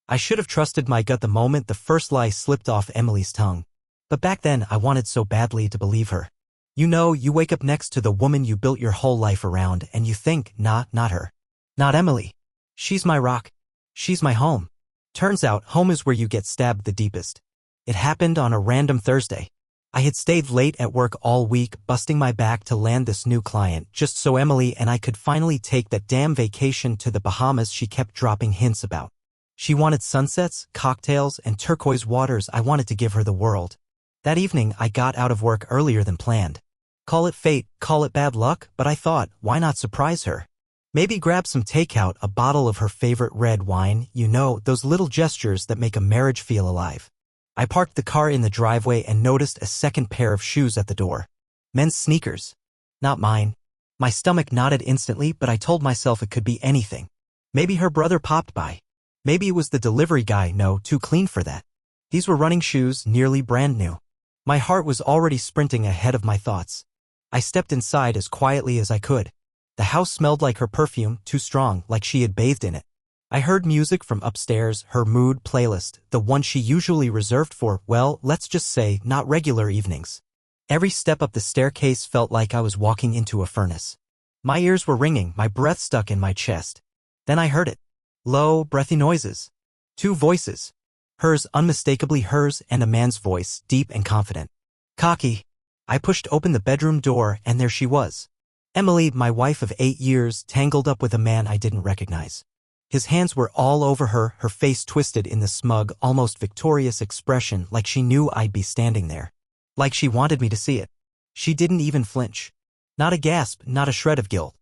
I should have trusted my gut the moment the first lie slipped off Emily's tongue. But back then I wanted so badly to believe her. You know, you wake up next to the woman you built your whole life around and you think, nah, not her. Not Emily. She's my rock. She's my home. Turns out, home is where you get stabbed the deepest. It happened on a random Thursday. I had stayed late at work all week, busting my back to land this new client, just so Emily and I could finally take that damn vacation to the Bahamas she kept dropping hints about. She wanted sunsets, cocktails, and turquoise waters. I wanted to give her the world. That evening, I got out of work earlier than planned. Call it fate, call it bad luck, but I thought, why not surprise her? Maybe grab some takeout, a bottle of her favorite red wine, you know, those little gestures that make a marriage feel alive. I parked the car in the driveway and noticed a second pair of shoes at the door. Men's sneakers. Not mine. My stomach nodded instantly, but I told myself it could be anything. Maybe her brother popped by. Maybe it was the delivery guy, no, too clean for that. These were running shoes, nearly brand new. My heart was already sprinting ahead of my thoughts. I stepped inside as quietly as I could. The house smelled like her perfume, too strong, like she had bathed in it. I heard music from upstairs, her mood playlist, the one she usually reserved for, well, let's just say, not regular evenings. Every step up the staircase felt like I was walking into a furnace. My ears were ringing, my breath stuck in my chest. Then I heard it. Low, breathy noises. Two voices. Hers, unmistakably hers, and a man's voice, deep and confident. Cocky. I pushed open the bedroom door, and there she was. Emily, my wife of 8 years, tangled up with a man I didn't recognize. His hands were all over her, her face twisted in the smug, almost victorious expression, like she knew I'd be standing there. Like she wanted me to see it. She didn't even flinch. Not a gasp, not a shred of guilt.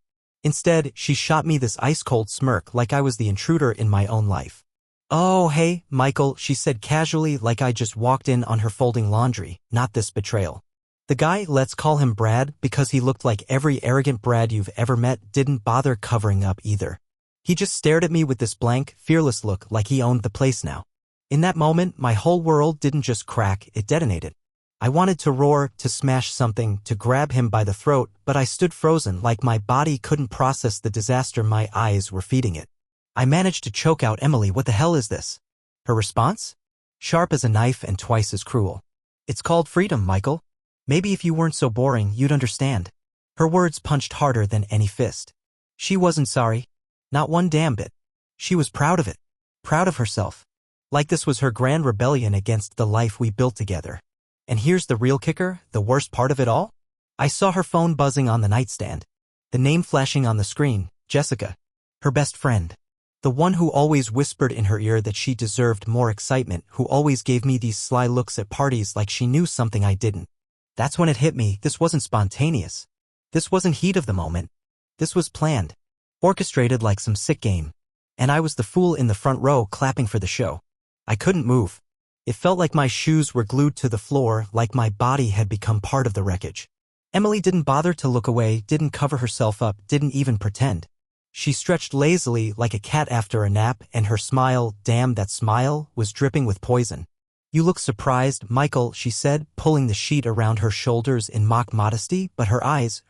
Instead, she shot me this ice-cold smirk like I was the intruder in my own life. Oh, hey, Michael, she said casually, like I just walked in on her folding laundry, not this betrayal. The guy, let's call him Brad, because he looked like every arrogant Brad you've ever met, didn't bother covering up either. He just stared at me with this blank, fearless look like he owned the place now. In that moment, my whole world didn't just crack, it detonated. I wanted to roar, to smash something, to grab him by the throat, but I stood frozen like my body couldn't process the disaster my eyes were feeding it. I managed to choke out, Emily, what the hell is this? Her response? Sharp as a knife and twice as cruel. It's called freedom, Michael. Maybe if you weren't so boring, you'd understand. Her words punched harder than any fist. She wasn't sorry. Not one damn bit. She was proud of it. Proud of herself. Like this was her grand rebellion against the life we built together. And here's the real kicker, the worst part of it all. I saw her phone buzzing on the nightstand. The name flashing on the screen, Jessica. Her best friend. The one who always whispered in her ear that she deserved more excitement, who always gave me these sly looks at parties like she knew something I didn't. That's when it hit me, this wasn't spontaneous. This wasn't heat of the moment. This was planned. Orchestrated like some sick game. And I was the fool in the front row clapping for the show. I couldn't move. It felt like my shoes were glued to the floor, like my body had become part of the wreckage. Emily didn't bother to look away, didn't cover herself up, didn't even pretend. She stretched lazily like a cat after a nap, and her smile, damn that smile, was dripping with poison. You look surprised, Michael, she said, pulling the sheet around her shoulders in mock modesty, but her eyes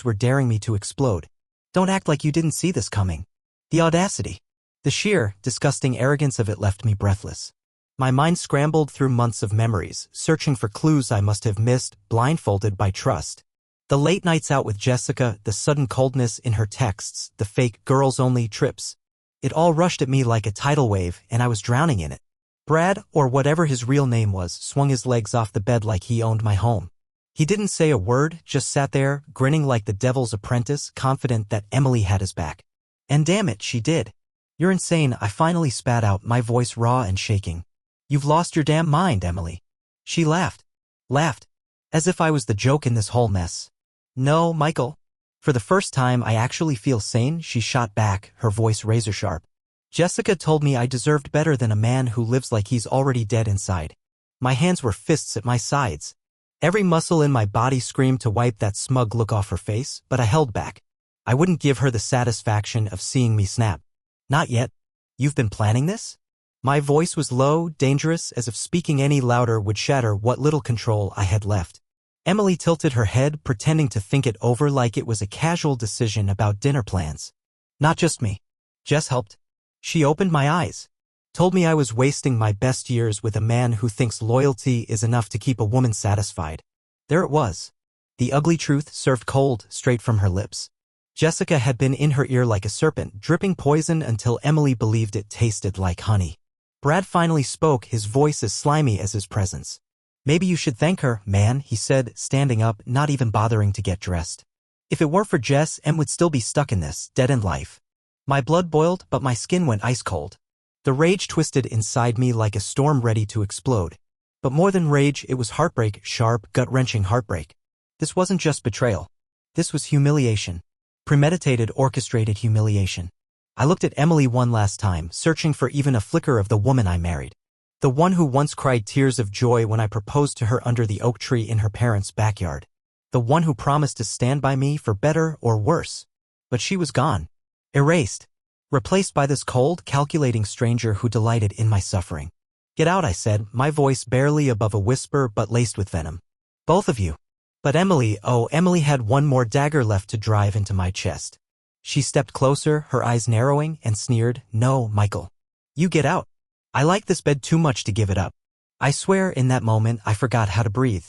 were daring me to explode. Don't act like you didn't see this coming. The audacity. The sheer, disgusting arrogance of it left me breathless. My mind scrambled through months of memories, searching for clues I must have missed, blindfolded by trust. The late nights out with Jessica, the sudden coldness in her texts, the fake girls-only trips. It all rushed at me like a tidal wave, and I was drowning in it. Brad, or whatever his real name was, swung his legs off the bed like he owned my home. He didn't say a word, just sat there, grinning like the devil's apprentice, confident that Emily had his back. And damn it, she did. You're insane, I finally spat out, my voice raw and shaking. You've lost your damn mind, Emily. She laughed. Laughed. As if I was the joke in this whole mess. No, Michael. For the first time I actually feel sane, she shot back, her voice razor sharp. Jessica told me I deserved better than a man who lives like he's already dead inside. My hands were fists at my sides. Every muscle in my body screamed to wipe that smug look off her face, but I held back. I wouldn't give her the satisfaction of seeing me snap. Not yet. You've been planning this? My voice was low, dangerous, as if speaking any louder would shatter what little control I had left. Emily tilted her head, pretending to think it over like it was a casual decision about dinner plans. Not just me. Jess helped. She opened my eyes. Told me I was wasting my best years with a man who thinks loyalty is enough to keep a woman satisfied. There it was. The ugly truth served cold, straight from her lips. Jessica had been in her ear like a serpent, dripping poison until Emily believed it tasted like honey. Brad finally spoke, his voice as slimy as his presence. Maybe you should thank her, man, he said, standing up, not even bothering to get dressed. If it weren't for Jess, Em would still be stuck in this dead-end life. My blood boiled, but my skin went ice cold. The rage twisted inside me like a storm ready to explode. But more than rage, it was heartbreak, sharp, gut-wrenching heartbreak. This wasn't just betrayal. This was humiliation. Premeditated, orchestrated humiliation. I looked at Emily one last time, searching for even a flicker of the woman I married. The one who once cried tears of joy when I proposed to her under the oak tree in her parents' backyard. The one who promised to stand by me for better or worse. But she was gone. Erased. Replaced by this cold, calculating stranger who delighted in my suffering. Get out, I said, my voice barely above a whisper but laced with venom. Both of you. But Emily, oh, Emily had one more dagger left to drive into my chest. She stepped closer, her eyes narrowing, and sneered, "No, Michael. You get out. I like this bed too much to give it up." I swear in that moment I forgot how to breathe.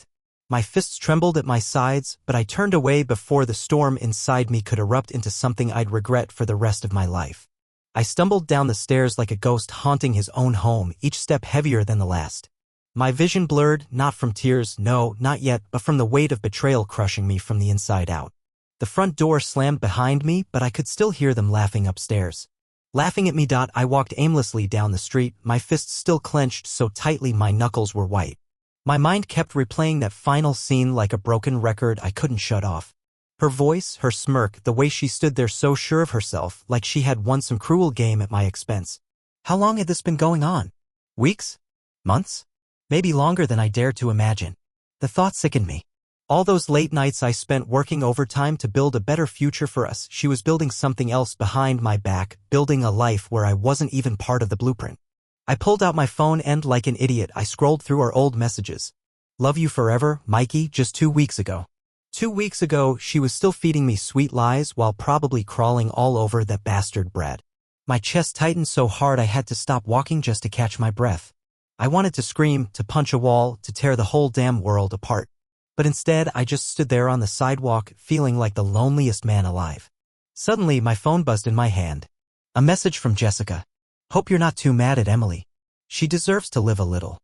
My fists trembled at my sides, but I turned away before the storm inside me could erupt into something I'd regret for the rest of my life. I stumbled down the stairs like a ghost haunting his own home, each step heavier than the last. My vision blurred, not from tears, no, not yet, but from the weight of betrayal crushing me from the inside out. The front door slammed behind me, but I could still hear them laughing upstairs. Laughing at me. I walked aimlessly down the street, my fists still clenched so tightly my knuckles were white. My mind kept replaying that final scene like a broken record I couldn't shut off. Her voice, her smirk, the way she stood there so sure of herself, like she had won some cruel game at my expense. How long had this been going on? Weeks? Months? Maybe longer than I dared to imagine. The thought sickened me. All those late nights I spent working overtime to build a better future for us, she was building something else behind my back, building a life where I wasn't even part of the blueprint. I pulled out my phone and, like an idiot, I scrolled through our old messages. "Love you forever, Mikey," just 2 weeks ago. 2 weeks ago, she was still feeding me sweet lies while probably crawling all over that bastard Brad. My chest tightened so hard I had to stop walking just to catch my breath. I wanted to scream, to punch a wall, to tear the whole damn world apart. But instead, I just stood there on the sidewalk, feeling like the loneliest man alive. Suddenly, my phone buzzed in my hand. A message from Jessica. "Hope you're not too mad at Emily. She deserves to live a little."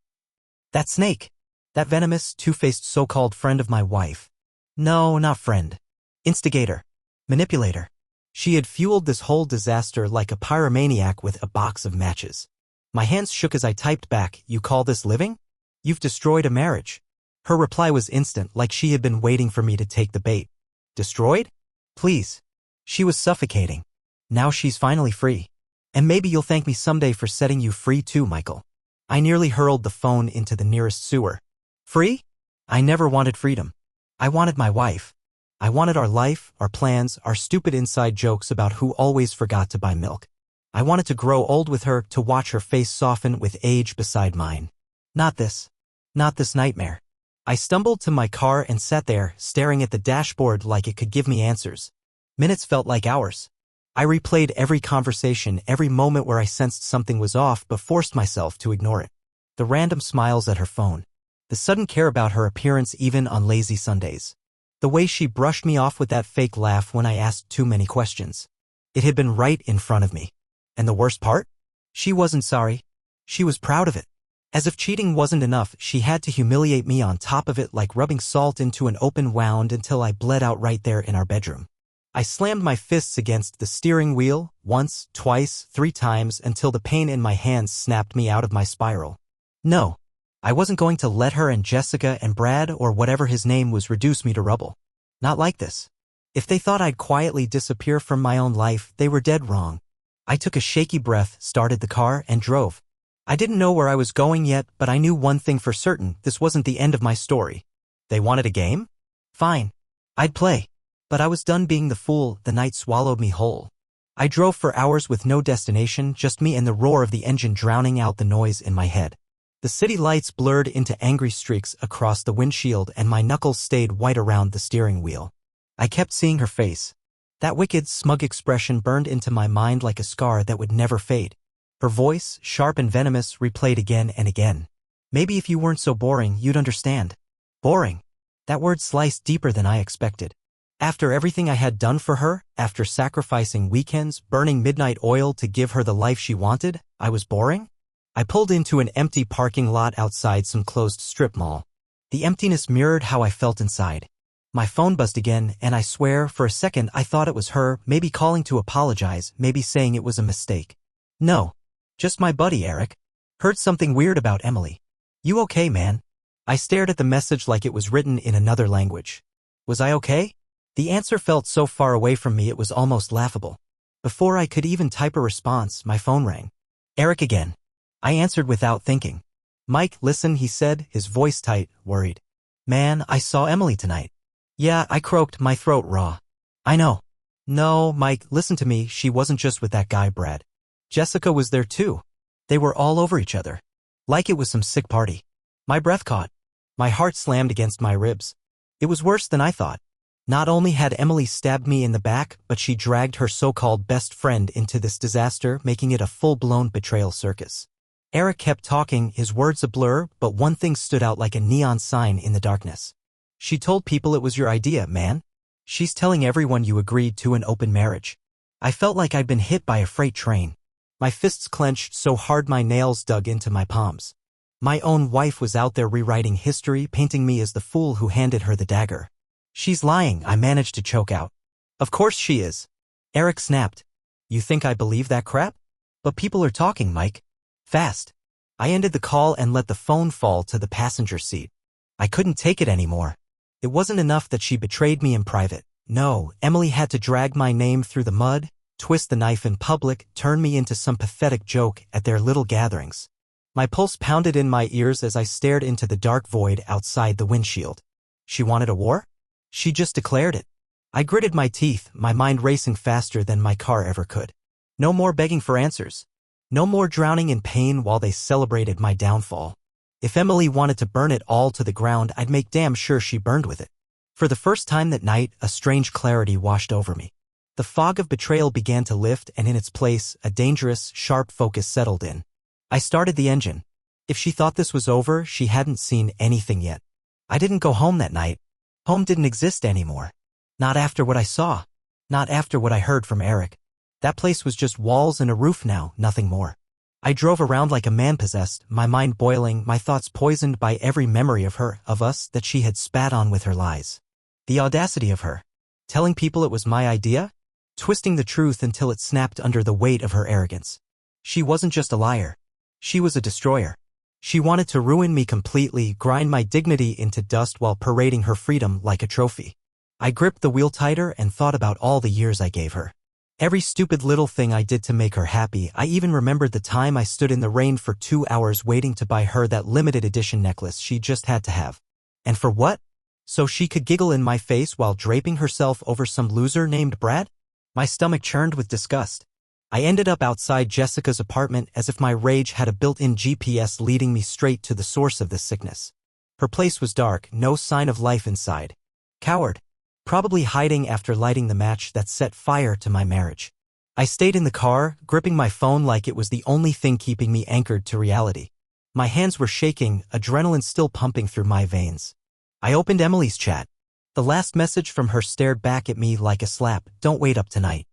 That snake. That venomous, two-faced so-called friend of my wife. No, not friend. Instigator. Manipulator. She had fueled this whole disaster like a pyromaniac with a box of matches. My hands shook as I typed back, "You call this living? You've destroyed a marriage." Her reply was instant, like she had been waiting for me to take the bait. Destroyed? Please. She was suffocating. Now she's finally free. And maybe you'll thank me someday for setting you free too, Michael. I nearly hurled the phone into the nearest sewer. Free? I never wanted freedom. I wanted my wife. I wanted our life, our plans, our stupid inside jokes about who always forgot to buy milk. I wanted to grow old with her, to watch her face soften with age beside mine. Not this. Not this nightmare. I stumbled to my car and sat there, staring at the dashboard like it could give me answers. Minutes felt like hours. I replayed every conversation, every moment where I sensed something was off but forced myself to ignore it. The random smiles at her phone. The sudden care about her appearance even on lazy Sundays. The way she brushed me off with that fake laugh when I asked too many questions. It had been right in front of me. And the worst part? She wasn't sorry. She was proud of it. As if cheating wasn't enough, she had to humiliate me on top of it, like rubbing salt into an open wound until I bled out right there in our bedroom. I slammed my fists against the steering wheel, once, twice, 3 times, until the pain in my hands snapped me out of my spiral. No. I wasn't going to let her and Jessica and Brad or whatever his name was reduce me to rubble. Not like this. If they thought I'd quietly disappear from my own life, they were dead wrong. I took a shaky breath, started the car, and drove. I didn't know where I was going yet, but I knew one thing for certain, this wasn't the end of my story. They wanted a game? Fine. I'd play. But I was done being the fool, the night swallowed me whole. I drove for hours with no destination, just me and the roar of the engine drowning out the noise in my head. The city lights blurred into angry streaks across the windshield and my knuckles stayed white around the steering wheel. I kept seeing her face. That wicked, smug expression burned into my mind like a scar that would never fade. Her voice, sharp and venomous, replayed again and again. Maybe if you weren't so boring, you'd understand. Boring. That word sliced deeper than I expected. After everything I had done for her, after sacrificing weekends, burning midnight oil to give her the life she wanted, I was boring? I pulled into an empty parking lot outside some closed strip mall. The emptiness mirrored how I felt inside. My phone buzzed again, and I swear, for a second I thought it was her, maybe calling to apologize, maybe saying it was a mistake. No. Just my buddy Eric. Heard something weird about Emily. You okay, man? I stared at the message like it was written in another language. Was I okay? The answer felt so far away from me it was almost laughable. Before I could even type a response, my phone rang. Eric again. I answered without thinking. Mike, listen, he said, his voice tight, worried. Man, I saw Emily tonight. Yeah, I croaked, my throat raw. I know. No, Mike, listen to me, she wasn't just with that guy Brad. Jessica was there too. They were all over each other. Like it was some sick party. My breath caught. My heart slammed against my ribs. It was worse than I thought. Not only had Emily stabbed me in the back, but she dragged her so-called best friend into this disaster, making it a full-blown betrayal circus. Eric kept talking, his words a blur, but one thing stood out like a neon sign in the darkness. She told people it was your idea, man. She's telling everyone you agreed to an open marriage. I felt like I'd been hit by a freight train. My fists clenched so hard my nails dug into my palms. My own wife was out there rewriting history, painting me as the fool who handed her the dagger. She's lying, I managed to choke out. Of course she is. Eric snapped. You think I believe that crap? But people are talking, Mike. Fast. I ended the call and let the phone fall to the passenger seat. I couldn't take it anymore. It wasn't enough that she betrayed me in private. No, Emily had to drag my name through the mud, twist the knife in public, turn me into some pathetic joke at their little gatherings. My pulse pounded in my ears as I stared into the dark void outside the windshield. She wanted a war? She just declared it. I gritted my teeth, my mind racing faster than my car ever could. No more begging for answers. No more drowning in pain while they celebrated my downfall. If Emily wanted to burn it all to the ground, I'd make damn sure she burned with it. For the first time that night, a strange clarity washed over me. The fog of betrayal began to lift, and in its place, a dangerous, sharp focus settled in. I started the engine. If she thought this was over, she hadn't seen anything yet. I didn't go home that night. Home didn't exist anymore. Not after what I saw. Not after what I heard from Eric. That place was just walls and a roof now, nothing more. I drove around like a man possessed, my mind boiling, my thoughts poisoned by every memory of her, of us, that she had spat on with her lies. The audacity of her. Telling people it was my idea? Twisting the truth until it snapped under the weight of her arrogance. She wasn't just a liar. She was a destroyer. She wanted to ruin me completely, grind my dignity into dust while parading her freedom like a trophy. I gripped the wheel tighter and thought about all the years I gave her. Every stupid little thing I did to make her happy. I even remembered the time I stood in the rain for 2 hours waiting to buy her that limited edition necklace she just had to have. And for what? So she could giggle in my face while draping herself over some loser named Brad? My stomach churned with disgust. I ended up outside Jessica's apartment as if my rage had a built-in GPS leading me straight to the source of this sickness. Her place was dark, no sign of life inside. Coward. Probably hiding after lighting the match that set fire to my marriage. I stayed in the car, gripping my phone like it was the only thing keeping me anchored to reality. My hands were shaking, adrenaline still pumping through my veins. I opened Emily's chat. The last message from her stared back at me like a slap. Don't wait up tonight.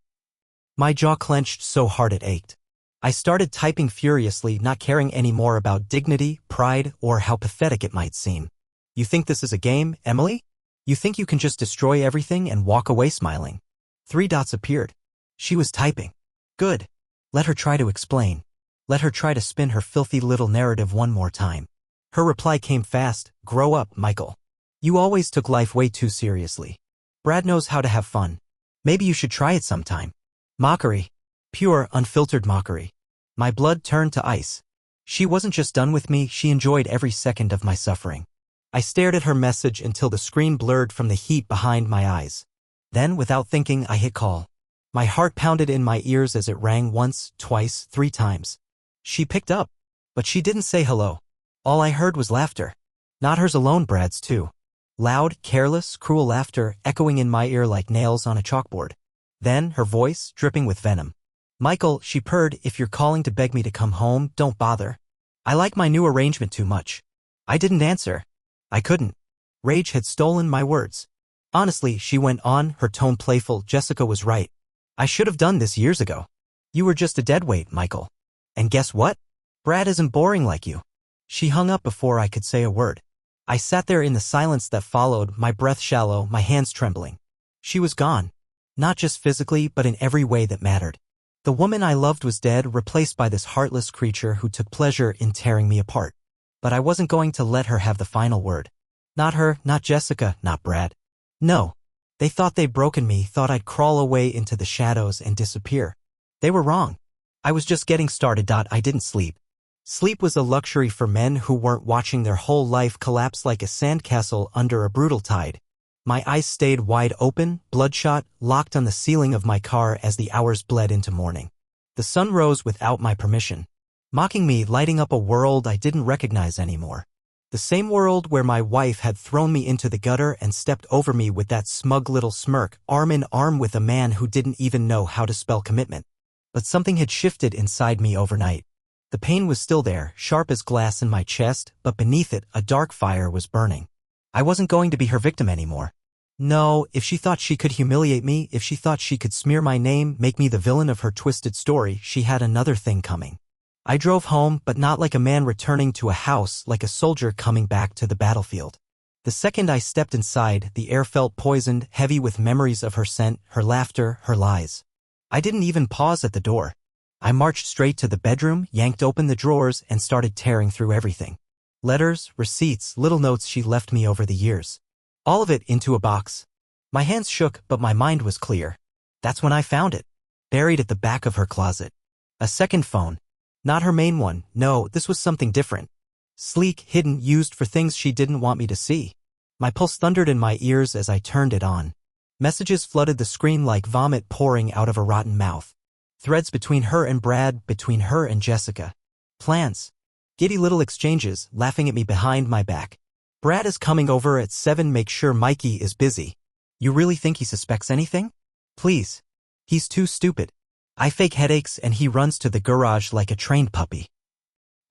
My jaw clenched so hard it ached. I started typing furiously, not caring anymore about dignity, pride, or how pathetic it might seem. You think this is a game, Emily? You think you can just destroy everything and walk away smiling? 3 dots appeared. She was typing. Good. Let her try to explain. Let her try to spin her filthy little narrative one more time. Her reply came fast. Grow up, Michael. You always took life way too seriously. Brad knows how to have fun. Maybe you should try it sometime. Mockery. Pure, unfiltered mockery. My blood turned to ice. She wasn't just done with me, she enjoyed every second of my suffering. I stared at her message until the screen blurred from the heat behind my eyes. Then, without thinking, I hit call. My heart pounded in my ears as it rang once, twice, 3 times. She picked up, but she didn't say hello. All I heard was laughter. Not hers alone, Brad's too. Loud, careless, cruel laughter echoing in my ear like nails on a chalkboard. Then, her voice, dripping with venom. Michael, she purred, if you're calling to beg me to come home, don't bother. I like my new arrangement too much. I didn't answer. I couldn't. Rage had stolen my words. Honestly, she went on, her tone playful, Jessica was right. I should have done this years ago. You were just a deadweight, Michael. And guess what? Brad isn't boring like you. She hung up before I could say a word. I sat there in the silence that followed, my breath shallow, my hands trembling. She was gone. Not just physically, but in every way that mattered. The woman I loved was dead, replaced by this heartless creature who took pleasure in tearing me apart. But I wasn't going to let her have the final word. Not her, not Jessica, not Brad. No. They thought they'd broken me, thought I'd crawl away into the shadows and disappear. They were wrong. I was just getting started. I didn't sleep. Sleep was a luxury for men who weren't watching their whole life collapse like a sandcastle under a brutal tide. My eyes stayed wide open, bloodshot, locked on the ceiling of my car as the hours bled into morning. The sun rose without my permission, mocking me, lighting up a world I didn't recognize anymore. The same world where my wife had thrown me into the gutter and stepped over me with that smug little smirk, arm in arm with a man who didn't even know how to spell commitment. But something had shifted inside me overnight. The pain was still there, sharp as glass in my chest, but beneath it, a dark fire was burning. I wasn't going to be her victim anymore. No, if she thought she could humiliate me, if she thought she could smear my name, make me the villain of her twisted story, she had another thing coming. I drove home, but not like a man returning to a house, like a soldier coming back to the battlefield. The second I stepped inside, the air felt poisoned, heavy with memories of her scent, her laughter, her lies. I didn't even pause at the door. I marched straight to the bedroom, yanked open the drawers, and started tearing through everything. Letters, receipts, little notes she left me over the years. All of it into a box. My hands shook, but my mind was clear. That's when I found it. Buried at the back of her closet. A second phone. Not her main one, no, this was something different. Sleek, hidden, used for things she didn't want me to see. My pulse thundered in my ears as I turned it on. Messages flooded the screen like vomit pouring out of a rotten mouth. Threads between her and Brad, between her and Jessica. Plans. Giddy little exchanges, laughing at me behind my back. Brad is coming over at 7, make sure Mikey is busy. You really think he suspects anything? Please. He's too stupid. I fake headaches and he runs to the garage like a trained puppy.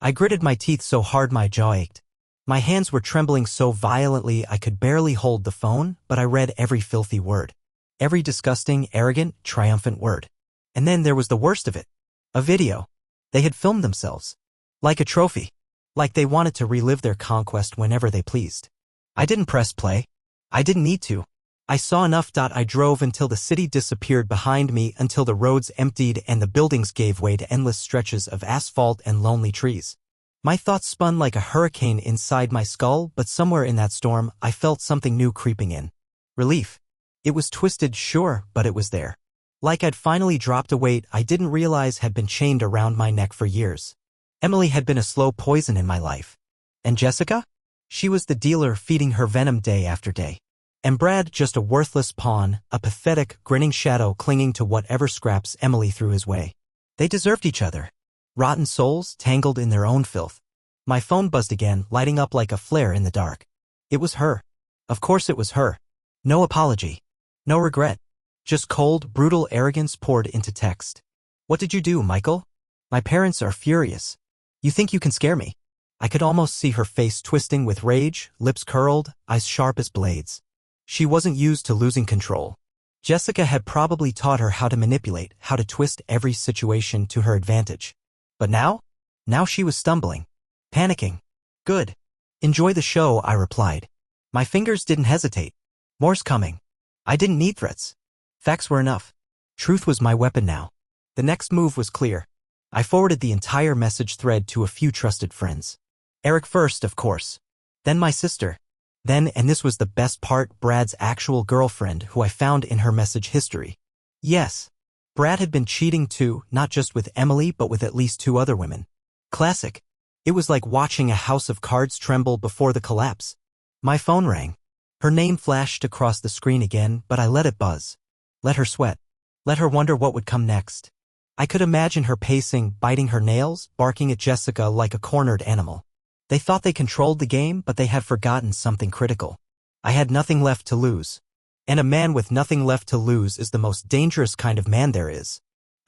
I gritted my teeth so hard my jaw ached. My hands were trembling so violently I could barely hold the phone, but I read every filthy word. Every disgusting, arrogant, triumphant word. And then there was the worst of it. A video. They had filmed themselves. Like a trophy. Like they wanted to relive their conquest whenever they pleased. I didn't press play. I didn't need to. I saw enough. I drove until the city disappeared behind me, until the roads emptied and the buildings gave way to endless stretches of asphalt and lonely trees. My thoughts spun like a hurricane inside my skull, but somewhere in that storm, I felt something new creeping in. Relief. It was twisted, sure, but it was there. Like I'd finally dropped a weight I didn't realize had been chained around my neck for years. Emily had been a slow poison in my life. And Jessica? She was the dealer feeding her venom day after day. And Brad just a worthless pawn, a pathetic, grinning shadow clinging to whatever scraps Emily threw his way. They deserved each other. Rotten souls, tangled in their own filth. My phone buzzed again, lighting up like a flare in the dark. It was her. Of course it was her. No apology. No regret. Just cold, brutal arrogance poured into text. What did you do, Michael? My parents are furious. You think you can scare me? I could almost see her face twisting with rage, lips curled, eyes sharp as blades. She wasn't used to losing control. Jessica had probably taught her how to manipulate, how to twist every situation to her advantage. But now? Now she was stumbling. Panicking. Good. Enjoy the show, I replied. My fingers didn't hesitate. More's coming. I didn't need threats. Facts were enough. Truth was my weapon now. The next move was clear. I forwarded the entire message thread to a few trusted friends. Eric first, of course. Then my sister. Then, and this was the best part, Brad's actual girlfriend, who I found in her message history. Yes. Brad had been cheating too, not just with Emily but with at least 2 other women. Classic. It was like watching a house of cards tremble before the collapse. My phone rang. Her name flashed across the screen again, but I let it buzz. Let her sweat. Let her wonder what would come next. I could imagine her pacing, biting her nails, barking at Jessica like a cornered animal. They thought they controlled the game, but they had forgotten something critical. I had nothing left to lose. And a man with nothing left to lose is the most dangerous kind of man there is.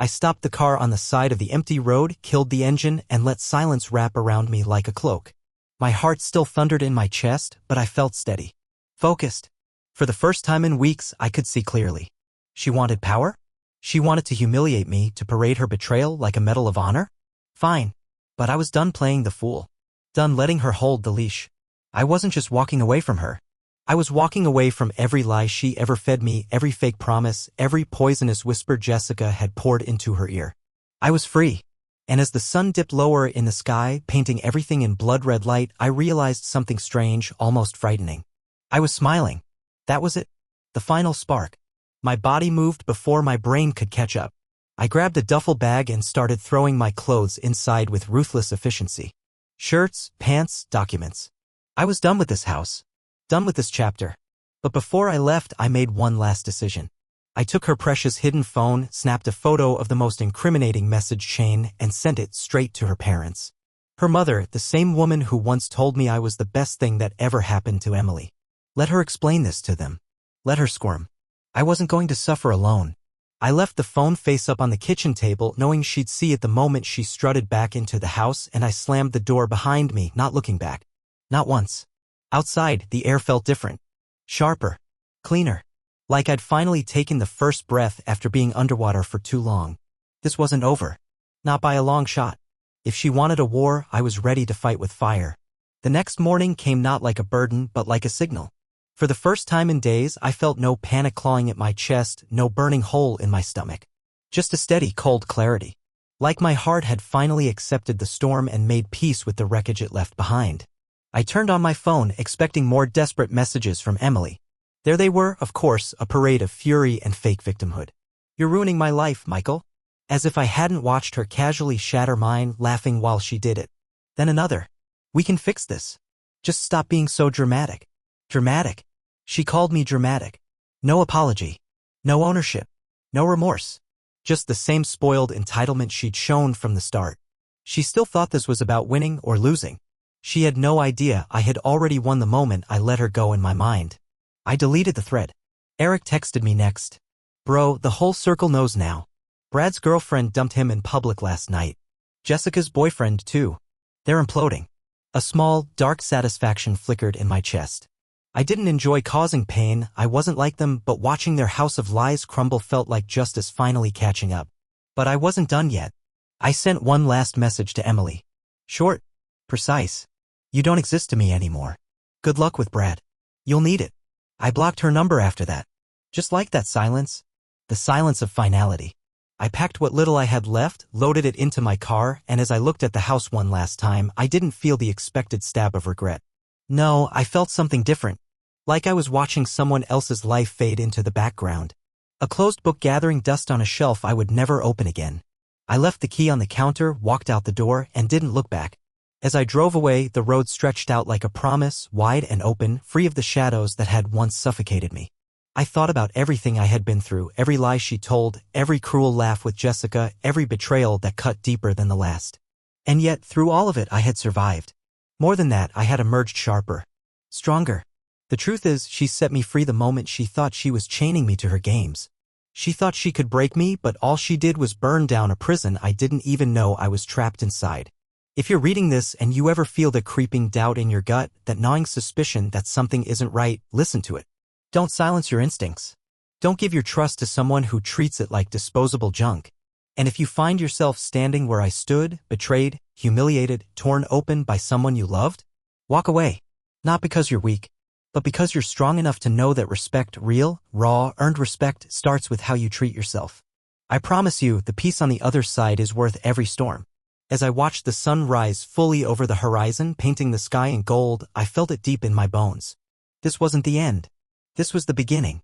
I stopped the car on the side of the empty road, killed the engine, and let silence wrap around me like a cloak. My heart still thundered in my chest, but I felt steady. Focused. For the first time in weeks, I could see clearly. She wanted power? She wanted to humiliate me, to parade her betrayal like a medal of honor? Fine. But I was done playing the fool. Done letting her hold the leash. I wasn't just walking away from her. I was walking away from every lie she ever fed me, every fake promise, every poisonous whisper Jessica had poured into her ear. I was free. And as the sun dipped lower in the sky, painting everything in blood-red light, I realized something strange, almost frightening. I was smiling. That was it. The final spark. My body moved before my brain could catch up. I grabbed a duffel bag and started throwing my clothes inside with ruthless efficiency. Shirts, pants, documents. I was done with this house. Done with this chapter. But before I left, I made one last decision. I took her precious hidden phone, snapped a photo of the most incriminating message chain, and sent it straight to her parents. Her mother, the same woman who once told me I was the best thing that ever happened to Emily. Let her explain this to them. Let her squirm. I wasn't going to suffer alone. I left the phone face up on the kitchen table, knowing she'd see it the moment she strutted back into the house, and I slammed the door behind me, not looking back. Not once. Outside, the air felt different. Sharper. Cleaner. Like I'd finally taken the first breath after being underwater for too long. This wasn't over. Not by a long shot. If she wanted a war, I was ready to fight with fire. The next morning came not like a burden, but like a signal. For the first time in days, I felt no panic clawing at my chest, no burning hole in my stomach. Just a steady, cold clarity. Like my heart had finally accepted the storm and made peace with the wreckage it left behind. I turned on my phone, expecting more desperate messages from Emily. There they were, of course, a parade of fury and fake victimhood. "You're ruining my life, Michael." As if I hadn't watched her casually shatter mine, laughing while she did it. Then another. "We can fix this. Just stop being so dramatic." Dramatic. She called me dramatic. No apology. No ownership. No remorse. Just the same spoiled entitlement she'd shown from the start. She still thought this was about winning or losing. She had no idea I had already won the moment I let her go in my mind. I deleted the thread. Eric texted me next. "Bro, the whole circle knows now. Brad's girlfriend dumped him in public last night. Jessica's boyfriend, too. They're imploding." A small, dark satisfaction flickered in my chest. I didn't enjoy causing pain, I wasn't like them, but watching their house of lies crumble felt like justice finally catching up. But I wasn't done yet. I sent one last message to Emily. Short. Precise. "You don't exist to me anymore. Good luck with Brad. You'll need it." I blocked her number after that. Just like that silence. The silence of finality. I packed what little I had left, loaded it into my car, and as I looked at the house one last time, I didn't feel the expected stab of regret. No, I felt something different. Like I was watching someone else's life fade into the background. A closed book gathering dust on a shelf I would never open again. I left the key on the counter, walked out the door, and didn't look back. As I drove away, the road stretched out like a promise, wide and open, free of the shadows that had once suffocated me. I thought about everything I had been through, every lie she told, every cruel laugh with Jessica, every betrayal that cut deeper than the last. And yet, through all of it, I had survived. More than that, I had emerged sharper. Stronger. The truth is, she set me free the moment she thought she was chaining me to her games. She thought she could break me, but all she did was burn down a prison I didn't even know I was trapped inside. If you're reading this and you ever feel the creeping doubt in your gut, that gnawing suspicion that something isn't right, listen to it. Don't silence your instincts. Don't give your trust to someone who treats it like disposable junk. And if you find yourself standing where I stood, betrayed, humiliated, torn open by someone you loved, walk away. Not because you're weak, but because you're strong enough to know that respect, real, raw, earned respect, starts with how you treat yourself. I promise you, the peace on the other side is worth every storm. As I watched the sun rise fully over the horizon, painting the sky in gold, I felt it deep in my bones. This wasn't the end. This was the beginning.